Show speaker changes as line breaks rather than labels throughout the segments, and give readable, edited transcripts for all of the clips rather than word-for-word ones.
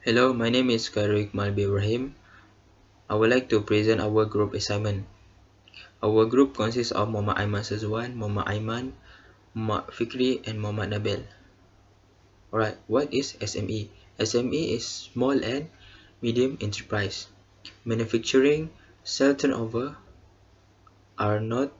Hello, my name is Karik Malbi Ibrahim. I would like to present our group assignment. Our group consists of Muhammad Aiman Sazwan, Muhammad Aiman, Muhammad Fikri, and Muhammad Nabil. Alright, what is SME? SME is small and medium enterprise. Manufacturing sales turnover are not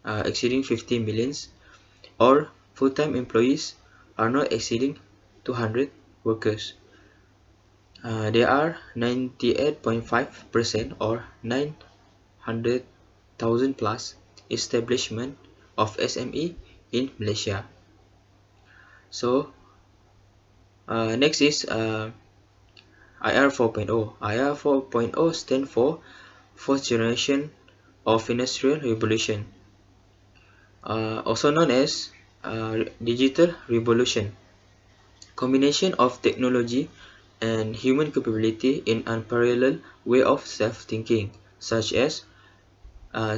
exceeding 50 millions, or full-time employees are not exceeding 200 workers. There are 98.5% or 900,000 plus establishment of SME in Malaysia. So next is IR 4.0. IR 4.0 stands for fourth generation of industrial revolution, also known as digital revolution. Combination of technology and human capability in unparalleled way of self-thinking, such as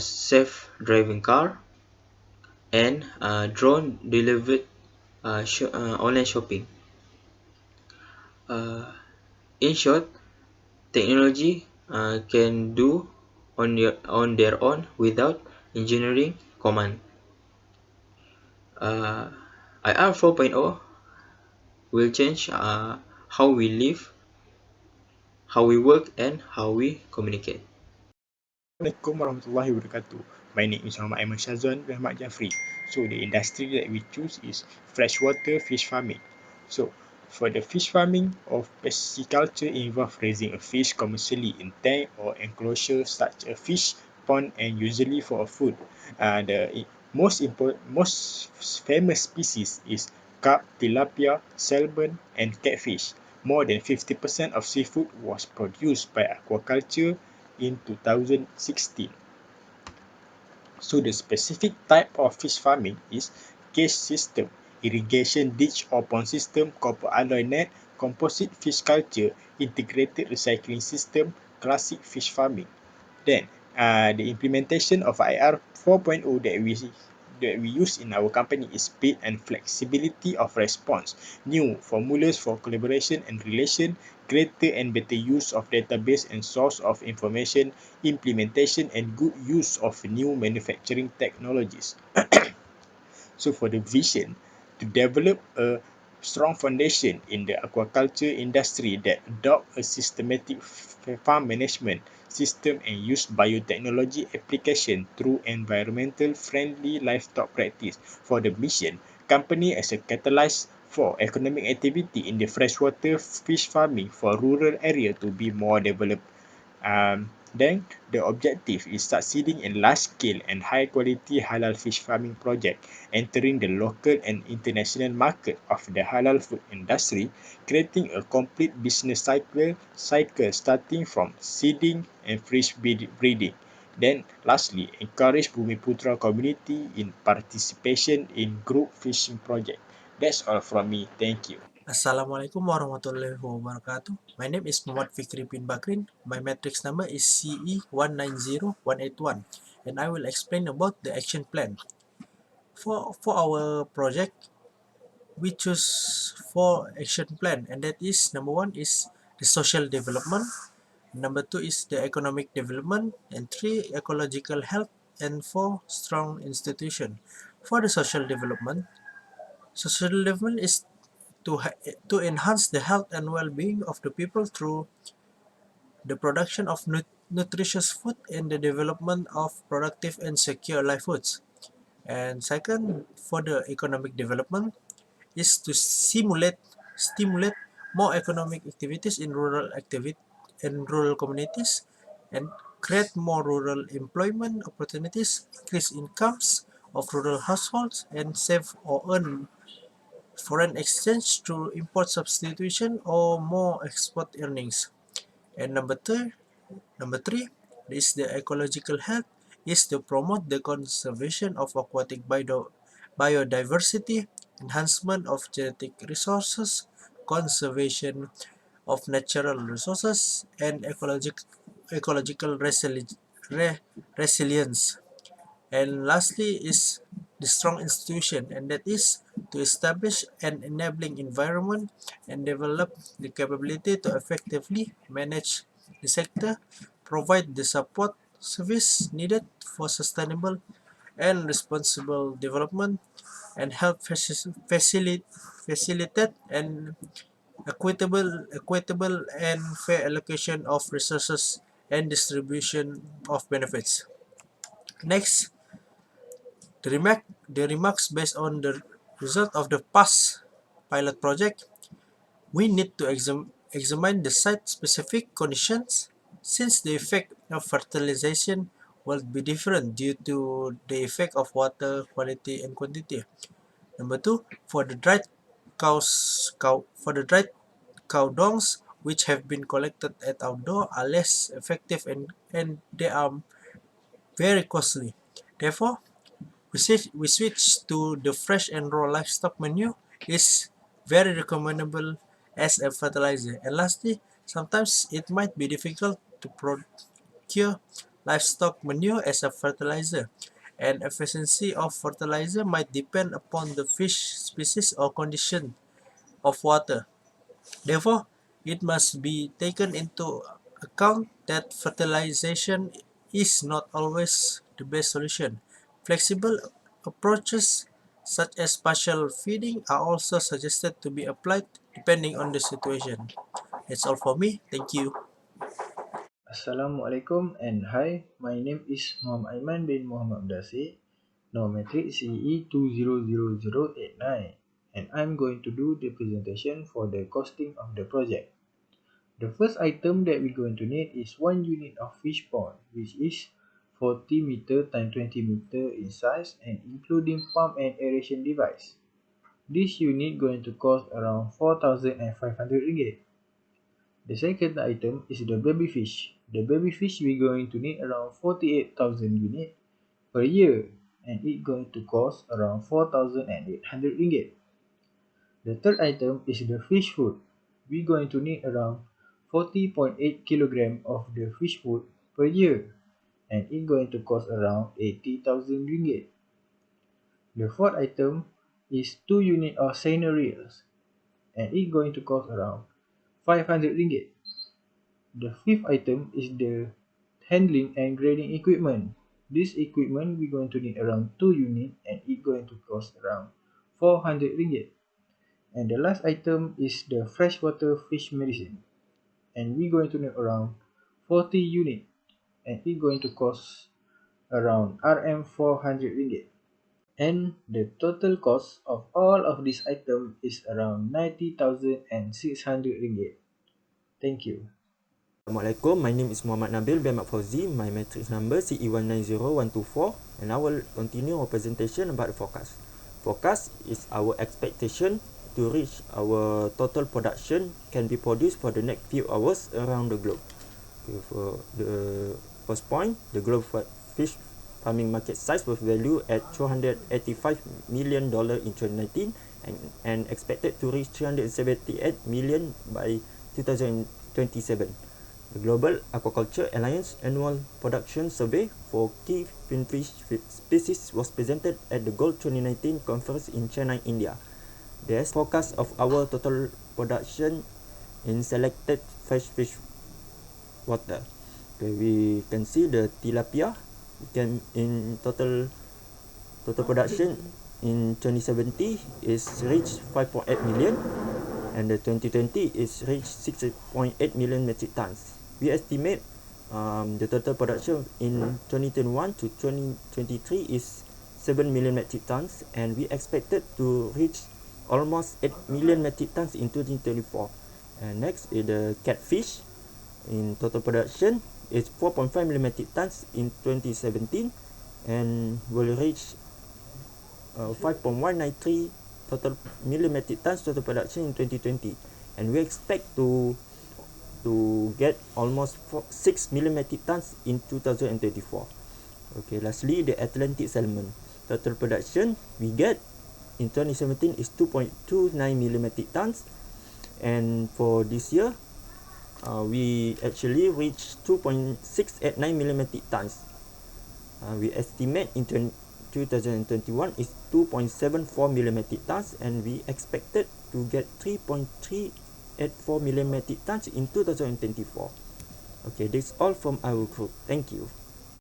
self-driving car and drone delivered online shopping. Uh, in short, technology can do on their own without engineering command. Uh, IR 4.0 will change how we live, how we work, and how we communicate.
Assalamualaikum warahmatullahi wabarakatuh. My name is Muhammad Aiman Shazwan bin Ahmad Jafri. So the industry that we choose is freshwater fish farming. So for the fish farming of pisciculture involve raising a fish commercially in tank or enclosure such a fish pond and usually for food. The most famous species is carp, tilapia, salmon and catfish. More than 50% of seafood was produced by aquaculture in 2016. So the specific type of fish farming is cage system, irrigation ditch or pond system, copper alloy net, composite fish culture, integrated recycling system, classic fish farming. Then the implementation of IR 4.0 that we use in our company is speed and flexibility of response, new formulas for collaboration and relation, greater and better use of database and source of information, implementation and good use of new manufacturing technologies. So for the vision, to develop a strong foundation in the aquaculture industry that adopt a systematic farm management system and use biotechnology application through environmental friendly livestock practice. For the mission, company as a catalyst for economic activity in the freshwater fish farming for rural area to be more developed. Then the objective is succeeding in large-scale and high-quality halal fish farming project, entering the local and international market of the halal food industry, creating a complete business cycle starting from seeding and fish breeding. Then lastly, encourage Bumiputra community in participation in group fishing project. That's all from me. Thank you.
Assalamualaikum warahmatullahi wabarakatuh. My name is Muhammad Fikri bin Bakrin. My matrix number is CE190181, and I will explain about the action plan. For our project, we choose four action plan, and that is number one is the social development, number two is the economic development, and three ecological health, and four strong institution. For the social development is to enhance the health and well-being of the people through the production of nutritious food and the development of productive and secure livelihoods. And second, for the economic development, is to stimulate more economic activities in rural communities, and create more rural employment opportunities, increase incomes of rural households, and save or earn foreign exchange through import substitution or more export earnings. And number three is the ecological health, is to promote the conservation of aquatic biodiversity, enhancement of genetic resources, conservation of natural resources, and ecological resilience. And lastly is the strong institution, and that is to establish an enabling environment and develop the capability to effectively manage the sector, provide the support service needed for sustainable and responsible development, and help facilitate an equitable and fair allocation of resources and distribution of benefits. Next, the remarks based on the result of the past pilot project, we need to examine the site-specific conditions since the effect of fertilization will be different due to the effect of water quality and quantity. Number two, for the dried cow dongs which have been collected at outdoor are less effective and they are very costly. Therefore, we switch to the fresh and raw livestock manure is very recommendable as a fertilizer. And lastly, sometimes it might be difficult to procure livestock manure as a fertilizer, and efficiency of fertilizer might depend upon the fish species or condition of water. Therefore, it must be taken into account that fertilization is not always the best solution. Flexible approaches such as partial feeding are also suggested to be applied depending on the situation. That's all for me. Thank you.
Assalamualaikum and hi, my name is Muhammad Aiman bin Muhammad Abdasi, Normatric CE 200089, and I'm going to do the presentation for the costing of the project. The first item that we're going to need is 1 unit of fish pond, which is 40 meter x 20 meter in size and including pump and aeration device. This unit going to cost around 4,500 ringgit. The second item is the baby fish. The baby fish we're going to need around 48,000 unit per year and it going to cost around 4,800 ringgit. The third item is the fish food. We're going to need around 40.8 kilogram of the fish food per year and it going to cost around 80,000 ringgit. The fourth item is 2 unit of seiner reels and it going to cost around 500 ringgit. The fifth item is the handling and grading equipment. This equipment we're going to need around 2 unit and it going to cost around 400 ringgit. And the last item is the freshwater fish medicine and we're going to need around 40 unit and it going to cost around Rm 400 ringgit. And the total cost of all of these items is around 90,600 ringgit. Thank you.
Assalamualaikum, my name is Muhammad Nabil bin Ahmad Fauzi, my matrix number CE190124, and I will continue our presentation about the forecast. Forecast is our expectation to reach our total production can be produced for the next few hours around the globe. Okay, for the first point, the global fish farming market size was valued at $285 million in 2019 and expected to reach 378 million by 2027. The Global Aquaculture Alliance annual production survey for key finfish species was presented at the Gold 2019 conference in Chennai, India. There's forecast of our total production in selected fresh fish water. Okay, we can see the tilapia can in total production in 2070 is reached 5.8 million and the 2020 is reached 6.8 million metric tons. We estimate the total production in 2021 to 2023 is 7 million metric tons and we expected to reach almost 8 million metric tons in 2024. And next is the catfish. In total production is 4.5 million metric tons in 2017 and will reach 5.193 total million metric tons total production in 2020, and we expect to get almost 6 million metric tons in 2024. Okay, lastly, the Atlantic salmon total production we get in 2017 is 2.29 million metric tons, and for this year we actually reached 2.689 million metric tons. We estimate in 2021 is 2.74 million metric tons, and we expected to get 3.384 million metric tons in 2024. Okay, that's all from our group. Thank you.